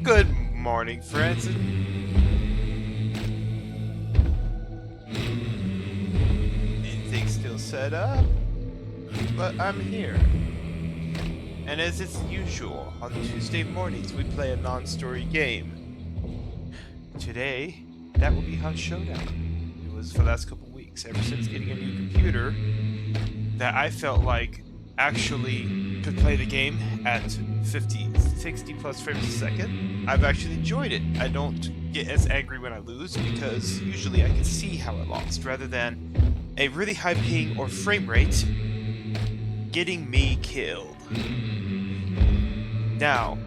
Good morning, friends. Anything still set up? But I'm here. And as is usual, on Tuesday mornings we play a non-story game. Today, that will be Hunt Showdown. It was for the last couple weeks, ever since getting a new computer, that I felt like actually could play the game at 50, 60 plus frames a second. I've actually enjoyed it. I don't get as angry when I lose because usually I can see how I lost rather than a really high ping or frame rate getting me killed. Now,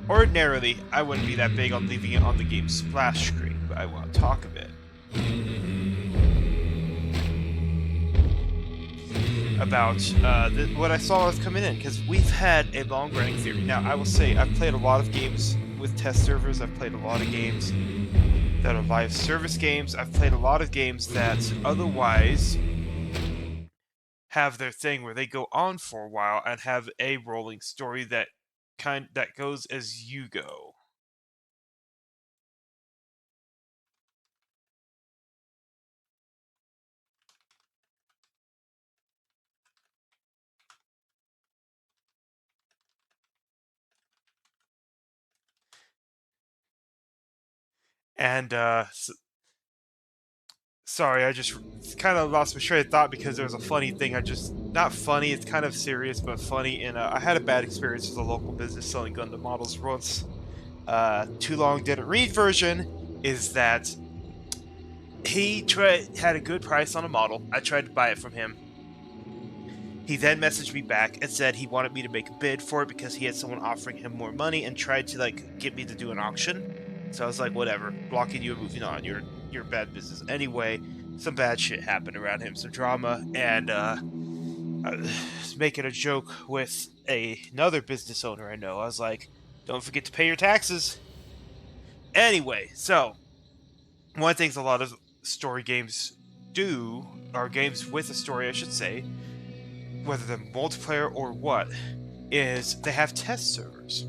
ordinarily, I wouldn't be that big on leaving it on the game's splash screen, but I want to talk a bit about what I saw was coming in, because we've had a long-running theory. Now, I will say, I've played a lot of games with test servers. I've played a lot of games that are live service games. I've played a lot of games that otherwise have their thing where they go on for a while and have a rolling story that goes as you go. And sorry, I just kind of lost my train of thought because there was a funny thing. Not funny, it's kind of serious, but funny. And I had a bad experience with a local business selling Gundam models once. Too long didn't read version is that he had a good price on a model. I tried to buy it from him. He then messaged me back and said he wanted me to make a bid for it because he had someone offering him more money and tried to get me to do an auction. So I was like, whatever, blocking you and moving on. You're bad business. Anyway, some bad shit happened around him, some drama, and I was making a joke with another business owner I know. I was like, don't forget to pay your taxes. Anyway, so one of the things a lot of story games do, or games with a story, I should say, whether they're multiplayer or what, is they have test servers.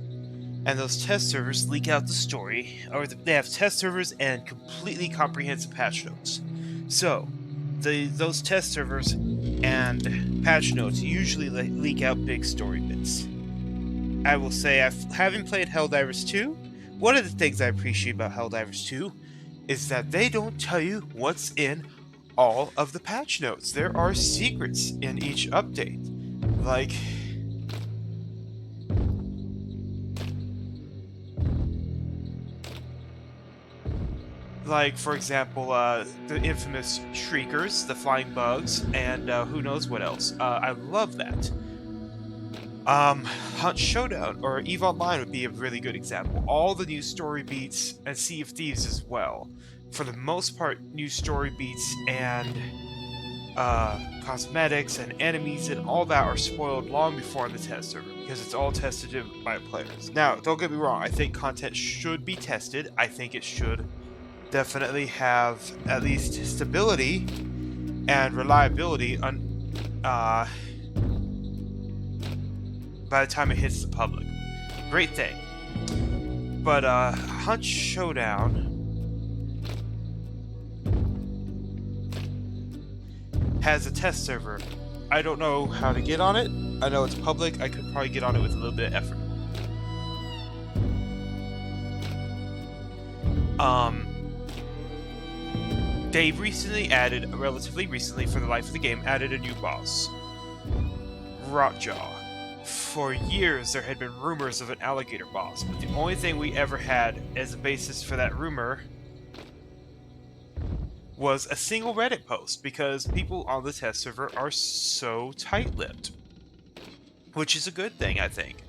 And those test servers leak out the story, or they have test servers and completely comprehensive patch notes. So, those test servers and patch notes usually leak out big story bits. I will say, having played Helldivers 2, one of the things I appreciate about Helldivers 2 is that they don't tell you what's in all of the patch notes. There are secrets in each update. Like for example, the infamous Shriekers, the flying bugs, and who knows what else. I love that. Hunt Showdown, or EVE Online would be a really good example. All the new story beats, and Sea of Thieves as well. For the most part, new story beats and cosmetics and enemies and all that are spoiled long before on the test server, because it's all tested by players. Now, don't get me wrong, I think content should be tested. I think it should definitely have at least stability and reliability by the time it hits the public. Great thing. But Hunt Showdown has a test server. I don't know how to get on it. I know it's public. I could probably get on it with a little bit of effort. They relatively recently, for the life of the game, added a new boss. Rotjaw. For years, there had been rumors of an alligator boss, but the only thing we ever had as a basis for that rumor was a single Reddit post, because people on the test server are so tight-lipped. Which is a good thing, I think.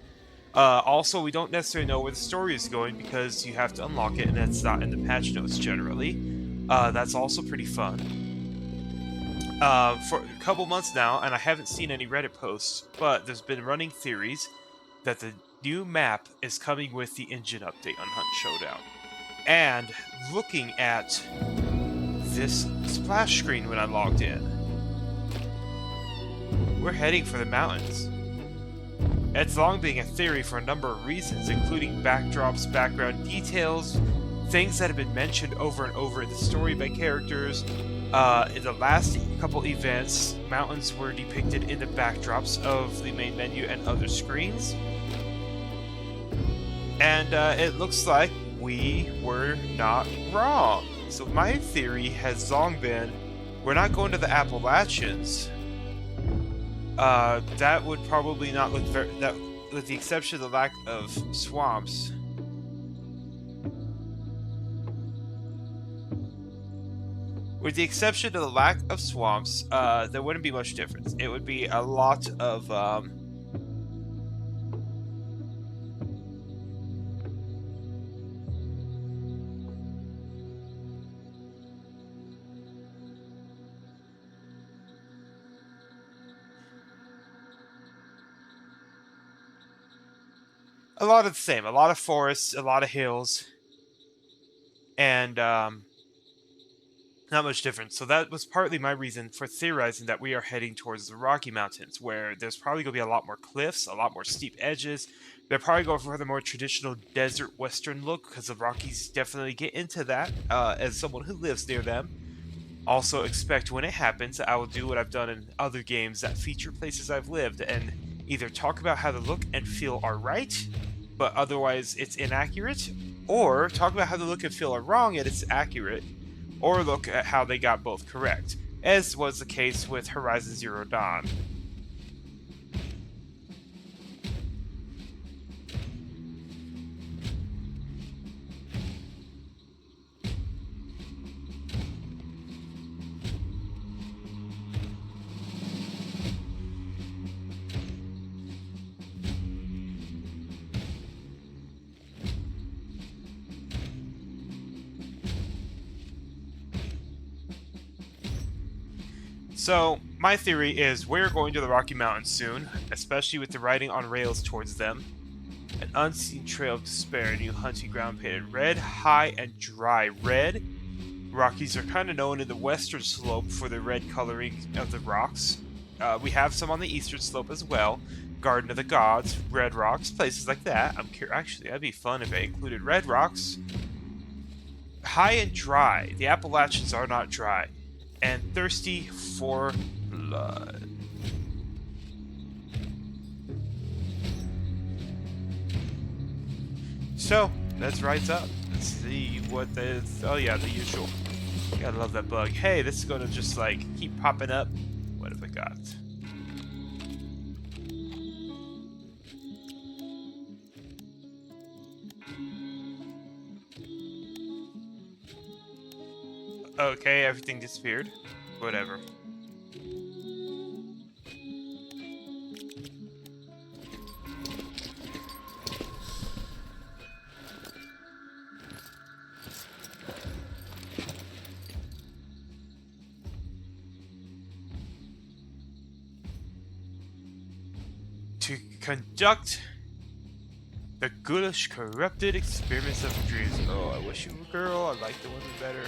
Also, we don't necessarily know where the story is going because you have to unlock it, and it's not in the patch notes generally. That's also pretty fun. For a couple months now, and I haven't seen any Reddit posts, but there's been running theories that the new map is coming with the engine update on Hunt Showdown. And looking at this splash screen when I logged in, we're heading for the mountains. It's long been a theory for a number of reasons, including backdrops, background details, things that have been mentioned over and over in the story by characters. In the last couple events, mountains were depicted in the backdrops of the main menu and other screens. And it looks like we were not wrong. So my theory has long been, we're not going to the Appalachians. That would probably not look very... That, with the exception of the lack of swamps. With the exception of the lack of swamps, there wouldn't be much difference. It would be a lot of... a lot of the same. A lot of forests, a lot of hills, and not much difference. So that was partly my reason for theorizing that we are heading towards the Rocky Mountains, where there's probably going to be a lot more cliffs, a lot more steep edges. They're probably going for the more traditional desert western look, because the Rockies definitely get into that, as someone who lives near them. Also expect when it happens, I will do what I've done in other games that feature places I've lived, and either talk about how the look and feel are right, but otherwise it's inaccurate, or talk about how the look and feel are wrong and it's accurate, or look at how they got both correct, as was the case with Horizon Zero Dawn. So, my theory is we're going to the Rocky Mountains soon, especially with the riding on rails towards them. An unseen trail of despair, a new hunting ground painted red, high and dry red. Rockies are kind of known in the western slope for the red coloring of the rocks. We have some on the eastern slope as well. Garden of the Gods, red rocks, places like that. Actually, that'd be fun if I included red rocks. High and dry. The Appalachians are not dry. And thirsty for blood. So, let's rise up. Let's see what the... Oh yeah, the usual. Gotta love that bug. Hey, this is gonna just like keep popping up. What have I got? Okay, everything disappeared. Whatever. To conduct the ghoulish, corrupted experiments of dreams. Oh, I wish you were a girl. I like the women better.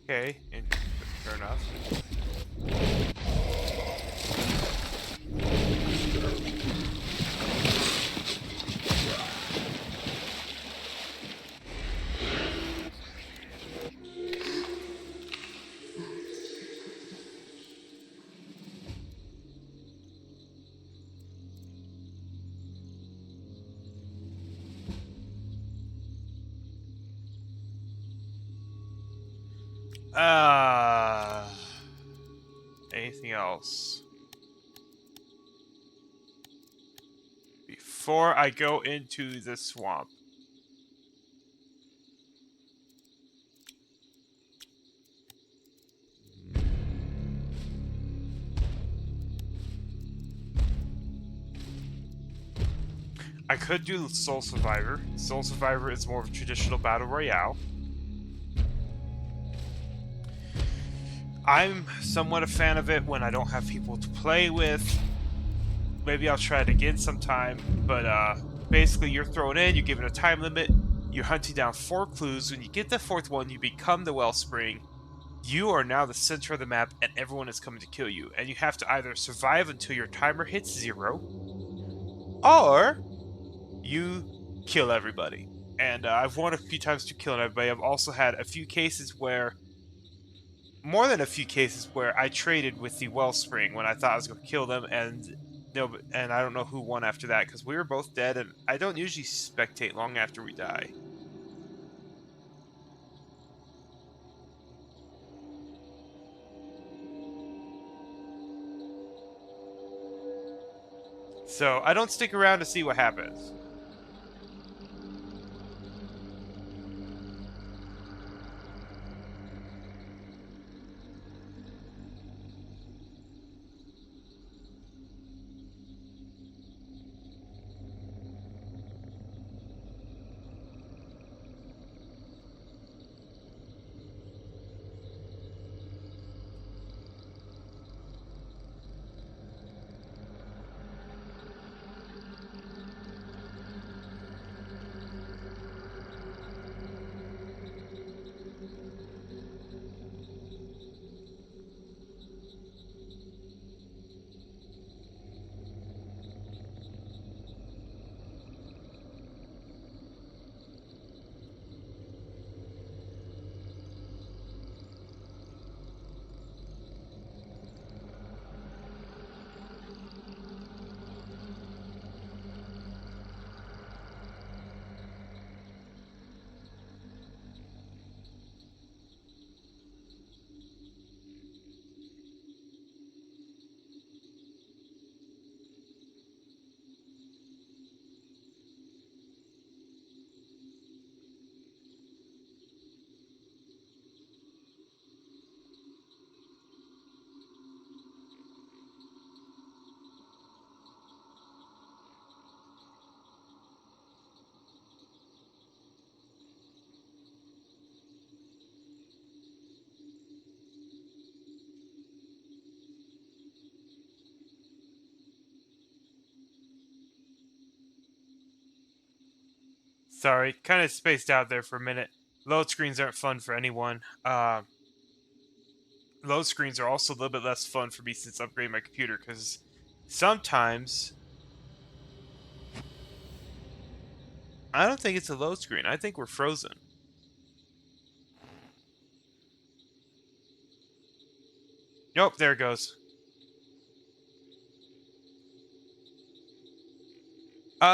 Okay, fair enough. Anything else? Before I go into the swamp. I could do Soul Survivor. Soul Survivor is more of a traditional battle royale. I'm somewhat a fan of it when I don't have people to play with. Maybe I'll try it again sometime, but basically you're thrown in, you're given a time limit, you're hunting down 4 clues. When you get the 4th one, you become the Wellspring. You are now the center of the map, and everyone is coming to kill you. And you have to either survive until your timer hits 0, or you kill everybody. And I've won a few times to killing everybody. I've also had a few cases where, more than a few cases, where I traded with the Wellspring when I thought I was going to kill them, and no, and I don't know who won after that, because we were both dead, and I don't usually spectate long after we die. So I don't stick around to see what happens. Sorry, kind of spaced out there for a minute. Load screens aren't fun for anyone. Load screens are also a little bit less fun for me since I upgraded my computer, because sometimes I don't think it's a load screen. I think we're frozen. Nope, there it goes.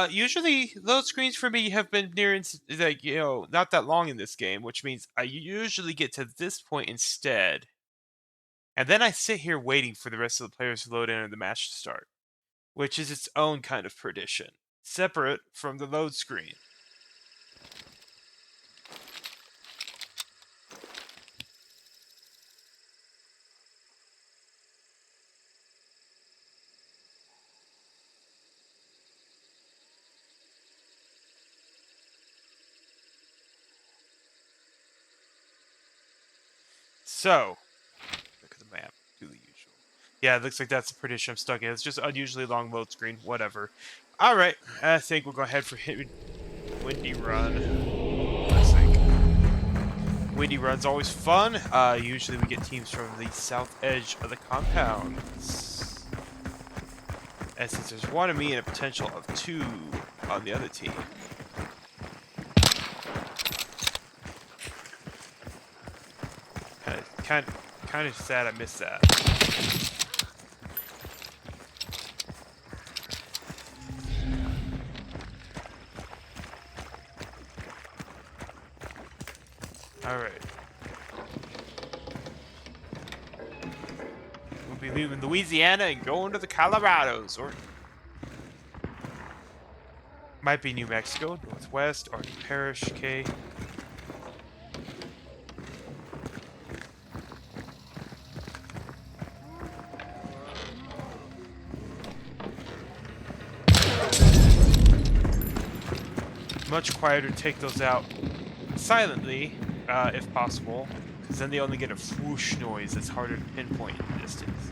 Usually load screens for me have been near, like, not that long in this game, which means I usually get to this point instead. And then I sit here waiting for the rest of the players to load in and the match to start, which is its own kind of perdition, separate from the load screen. So, look at the map. Do the usual. Yeah, it looks like that's the perdition I'm stuck in. It's just unusually long load screen. Whatever. Alright, I think we'll go ahead for Windy Run. Let's think. Windy Run's always fun. Usually we get teams from the south edge of the compound. And since there's one of me and a potential of 2 on the other team. Kind of sad I missed that. Alright. We'll be leaving Louisiana and going to the Colorados, or might be New Mexico, Northwest, or Parish, okay. Much quieter to take those out silently, if possible, because then they only get a whoosh noise that's harder to pinpoint in the distance.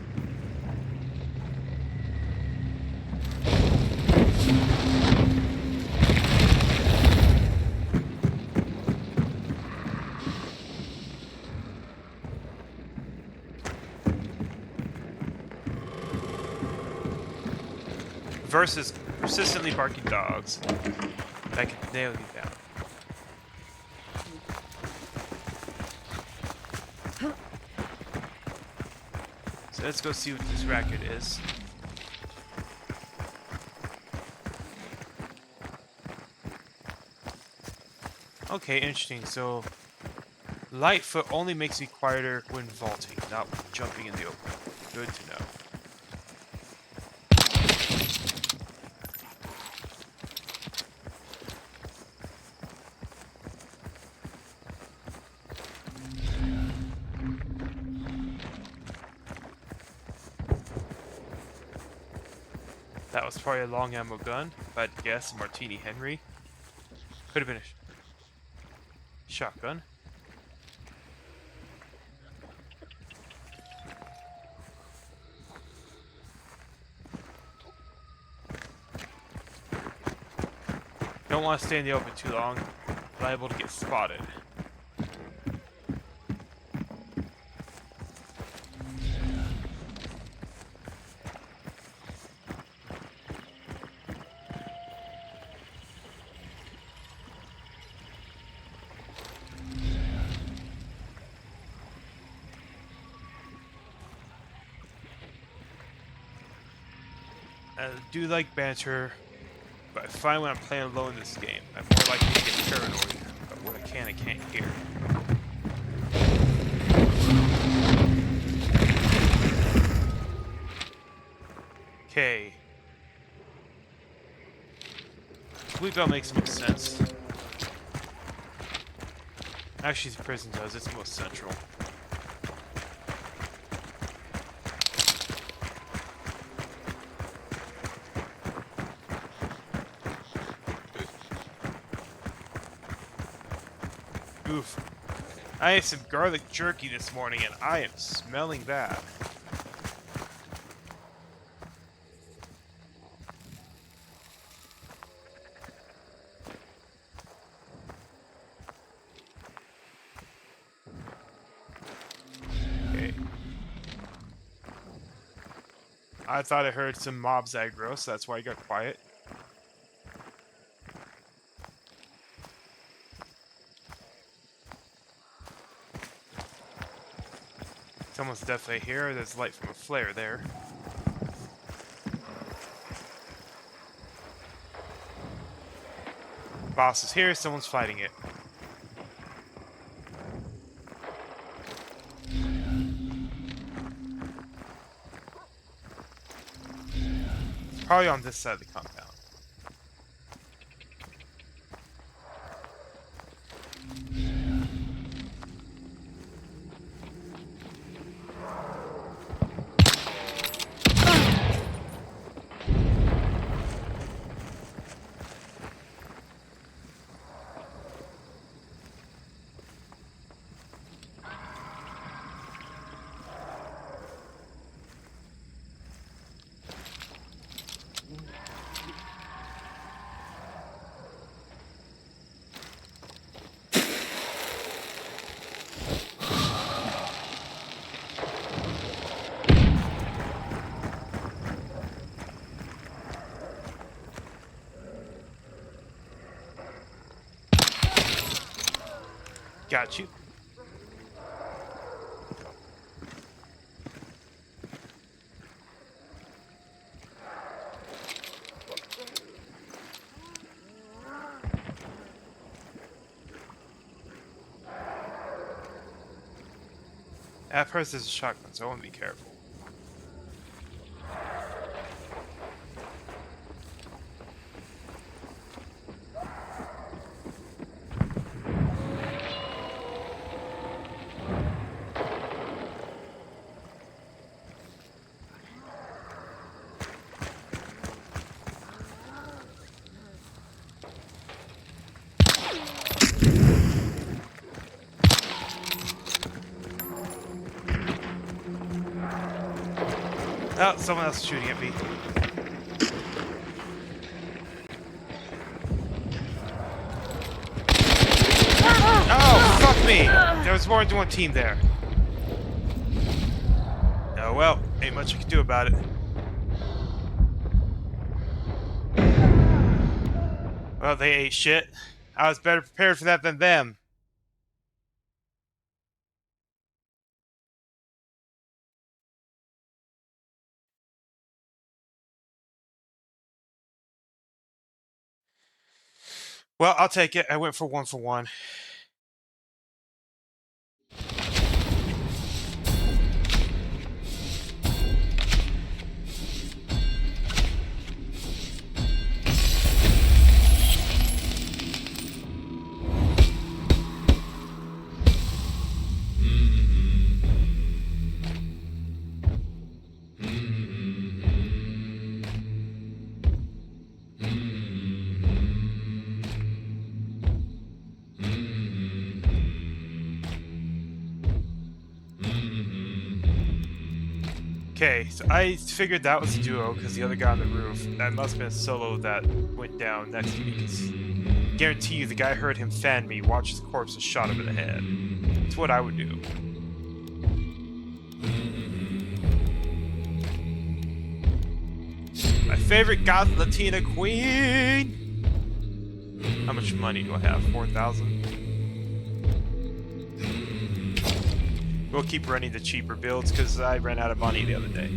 Versus persistently barking dogs that can nail you down. So let's go see what this record is. Okay, interesting. So Lightfoot only makes me quieter when vaulting, not when jumping in the open. Good to know. That was probably a long ammo gun, if I had to guess. A Martini Henry. Could have been a shotgun. Don't want to stay in the open too long. Liable to get spotted. I do like banter, but I find when I'm playing alone in this game, I'm more likely to get paranoid about what I can and can't hear. Okay. I believe that makes most sense. Actually, the prison does. It's most central. Oof. I ate some garlic jerky this morning and I am smelling bad. Okay. I thought I heard some mobs aggro, so that's why I got quiet. Someone's definitely here. There's light from a flare there. Boss is here. Someone's fighting it. It's probably on this side of the compound. Got you. At first there's a shotgun, so I want to be careful. Oh, someone else is shooting at me. Oh, fuck me! There was more than one team there. Oh well, ain't much I can do about it. Well, they ate shit. I was better prepared for that than them. Well, I'll take it. I went for one. Okay, so I figured that was a duo because the other guy on the roof, that must have been a solo that went down next to me. Because guarantee you the guy heard him fan me, watched his corpse, and shot him in the head. It's what I would do. My favorite goth Latina queen! How much money do I have? 4,000? We'll keep running the cheaper builds because I ran out of money the other day.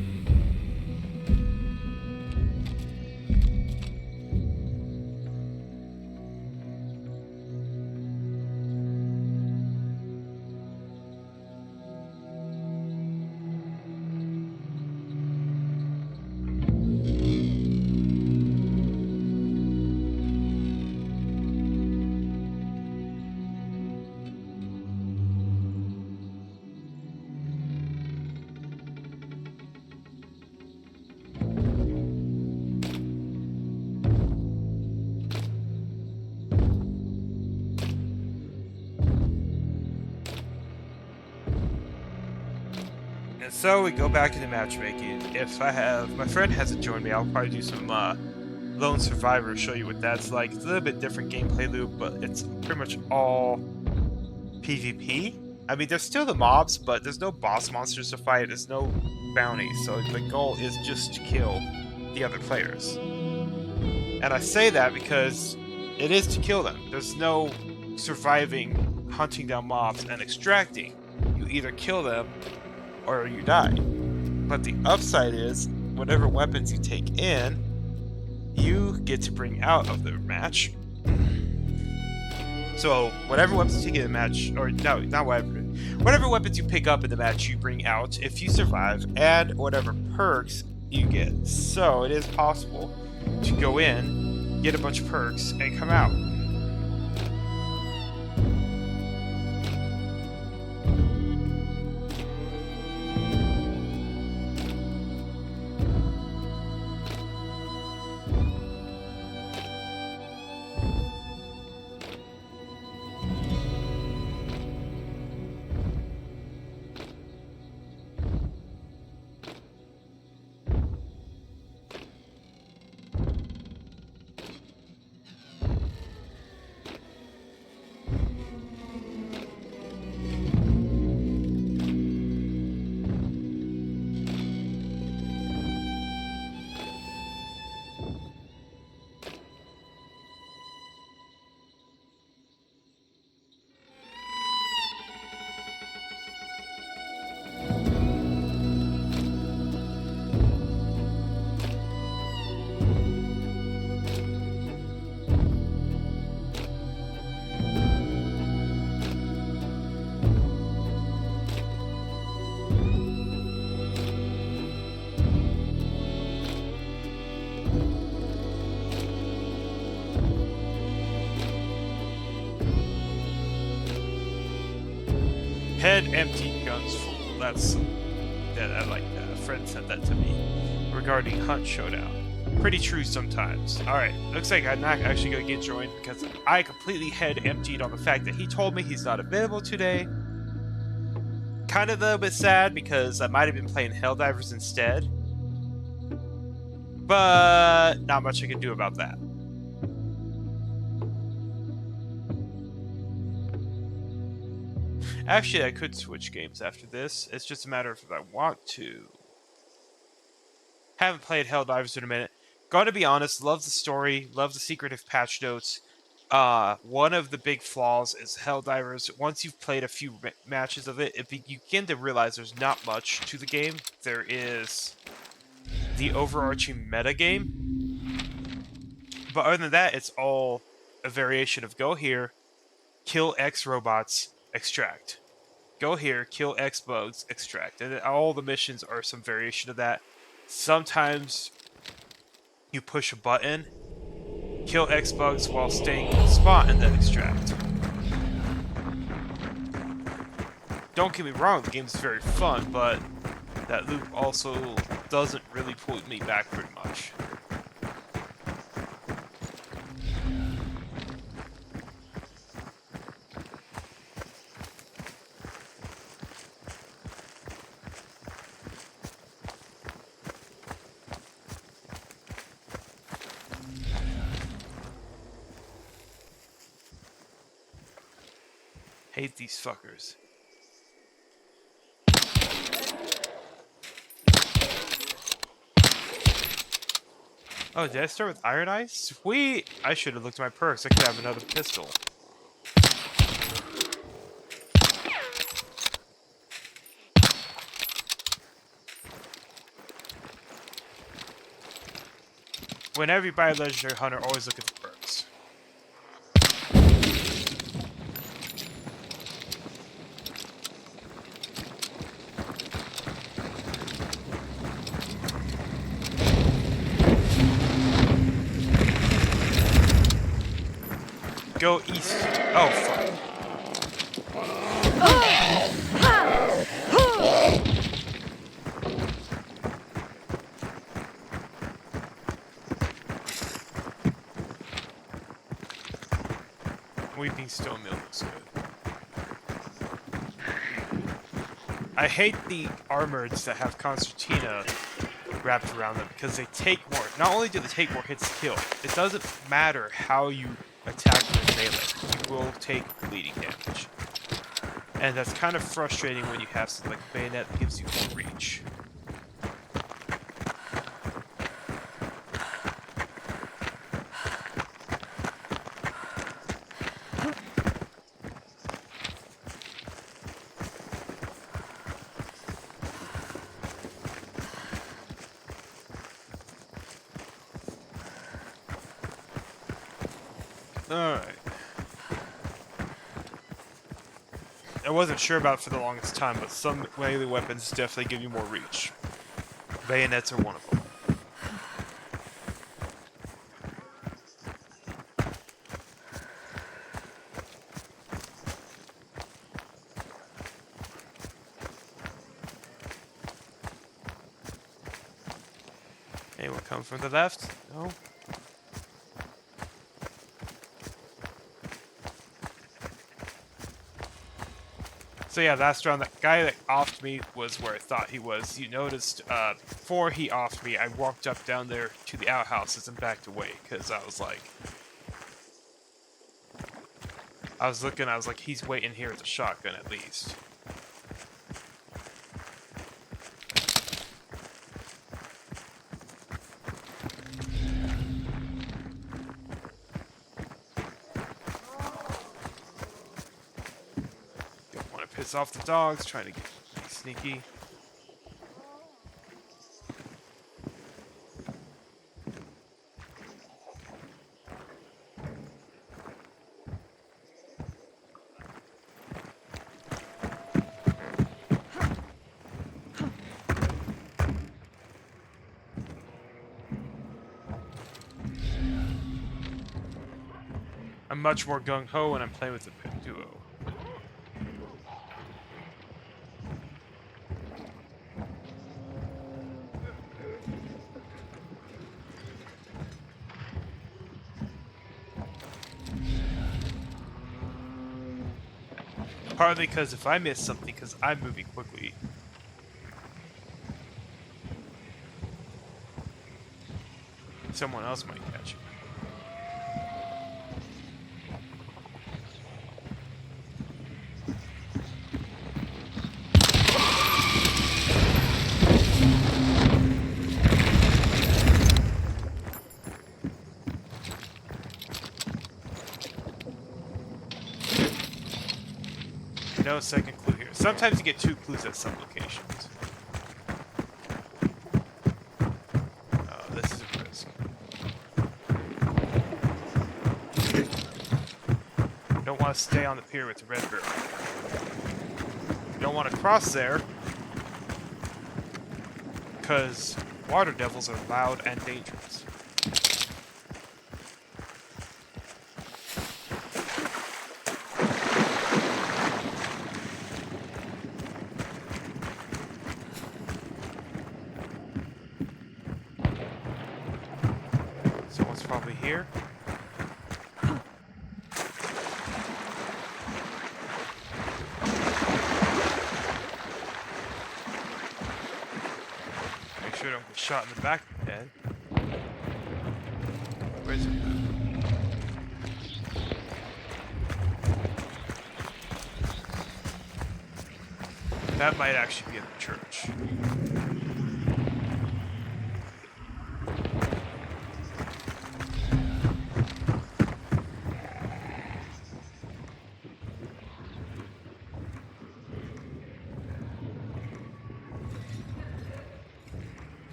And so we go back into matchmaking. If I have, my friend hasn't joined me, I'll probably do some Lone Survivor, show you what that's like. It's a little bit different gameplay loop, but it's pretty much all PvP. I mean, there's still the mobs, but there's no boss monsters to fight, there's no bounties, so the goal is just to kill the other players. And I say that because it is to kill them. There's no surviving, hunting down mobs, and extracting. You either kill them or you die. But the upside is, whatever weapons you take in, you get to bring out of the match. So, whatever weapons you take in the match, or no, not whatever weapons you pick up in the match you bring out, if you survive, and whatever perks you get. So, it is possible to go in, get a bunch of perks, and come out. Head empty, guns full. That's that. I like that. A friend sent that to me regarding Hunt Showdown. Pretty true sometimes. Alright, looks like I'm not actually going to get joined because I completely head emptied on the fact that he told me he's not available today. Kind of a little bit sad because I might have been playing Helldivers instead. but not much I can do about that. Actually, I could switch games after this. It's just a matter of if I want to. Haven't played Helldivers in a minute. Gotta be honest, love the story, love the secretive patch notes. One of the big flaws is Helldivers. Once you've played a few matches of it, you begin to realize there's not much to the game. There is the overarching meta game, but other than that, it's all a variation of go here, kill X robots, extract. Go here, kill X bugs, extract. And all the missions are some variation of that. Sometimes you push a button, kill X bugs while staying in the spot, and then extract. Don't get me wrong, the game's very fun, but that loop also doesn't really pull me back very much. Hate these fuckers. Oh, did I start with Iron Eyes? Sweet! I should have looked at my perks. I could have another pistol. Whenever you buy a Legendary Hunter, always look at the perks. Go east. Oh, fuck. Weeping Stone Mill looks good. I hate the armoreds that have Concertina wrapped around them because they take more. Not only do they take more hits to kill, it doesn't matter how you attack with melee. You will take bleeding damage. And that's kind of frustrating when you have something like Bayonet that gives you more reach. Alright. I wasn't sure about it for the longest time, but some melee weapons definitely give you more reach. Bayonets are one of them. Anyone come from the left? No? So yeah, last round, that guy that offed me was where I thought he was. You noticed, before he offed me, I walked up down there to the outhouses and backed away, because I was like... I was like, he's waiting here with a shotgun at least. Piss off the dogs, trying to get sneaky. I'm much more gung-ho when I'm playing with the duo. Partly because if I miss something, because I'm moving quickly. Someone else might catch you. No second clue here. Sometimes you get 2 clues at some locations. Oh, this is a risk. You don't want to stay on the pier with the red barrel. You don't want to cross there, because water devils are loud and dangerous. Someone's probably here. Make sure I don't get shot in the back of the head. Where's it? That might actually be at the church.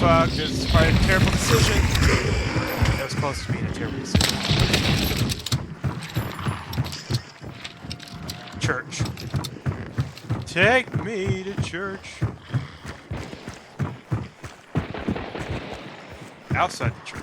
Fuck, this is probably a terrible decision. That was close to being a terrible decision. Church. Take me to church. Outside the church.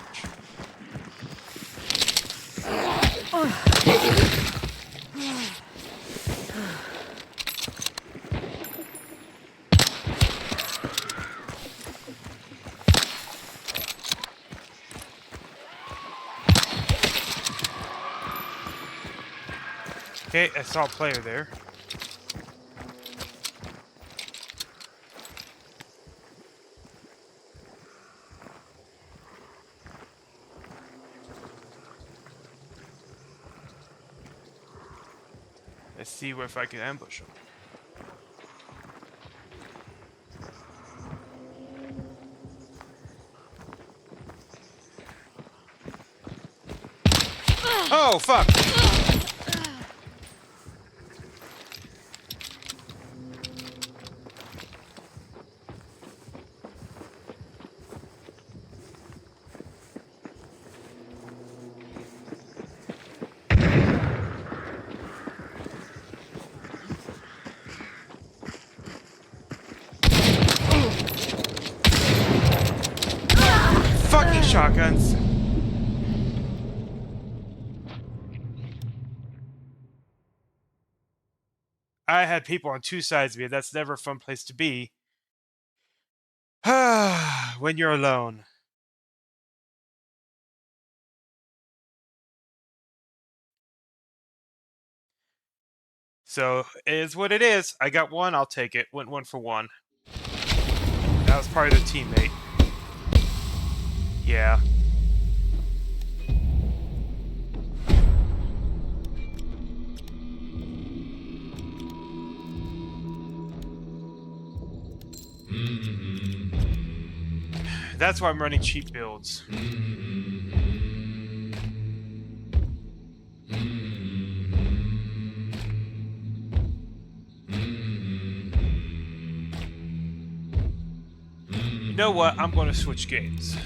Okay, I saw a player there. Let's see if I can ambush him. Oh, fuck! Fucking shotguns. I had people on 2 sides of me. That's never a fun place to be. When you're alone. So, it is what it is. I got 1, I'll take it. Went 1 for 1. That was probably their teammate. Yeah. That's why I'm running cheap builds. You know what? I'm going to switch games.